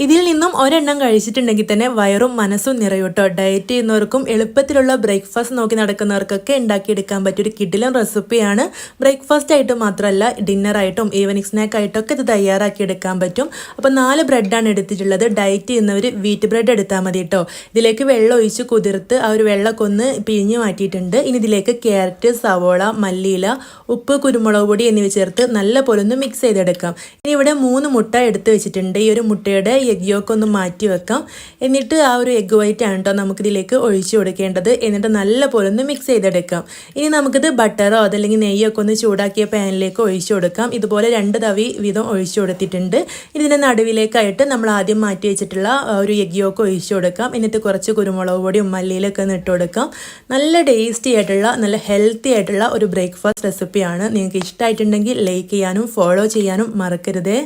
ഇതിൽ നിന്നും ഒരെണ്ണം കഴിച്ചിട്ടുണ്ടെങ്കിൽ തന്നെ വയറും മനസ്സും നിറയും കേട്ടോ. ഡയറ്റ് ചെയ്യുന്നവർക്കും എളുപ്പത്തിലുള്ള ബ്രേക്ക്ഫാസ്റ്റ് നോക്കി നടക്കുന്നവർക്കൊക്കെ ഉണ്ടാക്കിയെടുക്കാൻ പറ്റിയൊരു കിടിലൻ റെസിപ്പിയാണ്. ബ്രേക്ക്ഫാസ്റ്റ് ആയിട്ട് മാത്രമല്ല ഡിന്നറായിട്ടും ഈവനിങ് സ്നാക്ക് ആയിട്ടൊക്കെ ഇത് തയ്യാറാക്കി എടുക്കാൻ പറ്റും. അപ്പോൾ 4 ബ്രെഡാണ് എടുത്തിട്ടുള്ളത്. ഡയറ്റ് ചെയ്യുന്നവർ വീറ്റ് ബ്രെഡ് എടുത്താൽ മതി കേട്ടോ. ഇതിലേക്ക് വെള്ളം ഒഴിച്ച് കുതിർത്ത് ആ ഒരു വെള്ളമൊക്കെ ഒന്ന് പിഴിഞ്ഞ് മാറ്റിയിട്ടുണ്ട്. ഇനി ഇതിലേക്ക് ക്യാരറ്റ്, സവോള, മല്ലിയില, ഉപ്പ്, കുരുമുളക് പൊടി എന്നിവ ചേർത്ത് നല്ല പോലെ ഒന്ന് മിക്സ് ചെയ്തെടുക്കാം. ഇനി ഇവിടെ 3 മുട്ട എടുത്ത് വെച്ചിട്ടുണ്ട്. ഈ ഒരു മുട്ടയുടെ എഗ് യോക്ക് ഒന്ന് മാറ്റി വെക്കാം. എന്നിട്ട് ആ ഒരു എഗ് വൈറ്റ് ആണ് കേട്ടോ നമുക്കിതിലേക്ക് ഒഴിച്ചു കൊടുക്കേണ്ടത്. എന്നിട്ട് നല്ല പോലെ ഒന്ന് മിക്സ് ചെയ്തെടുക്കാം. ഇനി നമുക്കിത് ബട്ടറോ അതല്ലെങ്കിൽ നെയ്യൊക്കെ ഒന്ന് ചൂടാക്കിയ പാനിലേക്ക് ഒഴിച്ചു കൊടുക്കാം. ഇതുപോലെ 2 തവി വീതം ഒഴിച്ചു കൊടുത്തിട്ടുണ്ട്. ഇതിൻ്റെ നടുവിലേക്കായിട്ട് നമ്മൾ ആദ്യം മാറ്റി വെച്ചിട്ടുള്ള ഒരു എഗ് യോക്ക് ഒഴിച്ചു കൊടുക്കാം. എന്നിട്ട് കുറച്ച് കുരുമുളക് പൊടിയും മല്ലിയിലൊക്കെ ഒന്ന് ഇട്ട് കൊടുക്കാം. നല്ല ടേസ്റ്റി ആയിട്ടുള്ള നല്ല ഹെൽത്തി ആയിട്ടുള്ള ഒരു ബ്രേക്ക്ഫാസ്റ്റ് റെസിപ്പിയാണ്. നിങ്ങൾക്ക് ഇഷ്ടമായിട്ടുണ്ടെങ്കിൽ ലൈക്ക് ചെയ്യാനും ഫോളോ ചെയ്യാനും മറക്കരുതേ.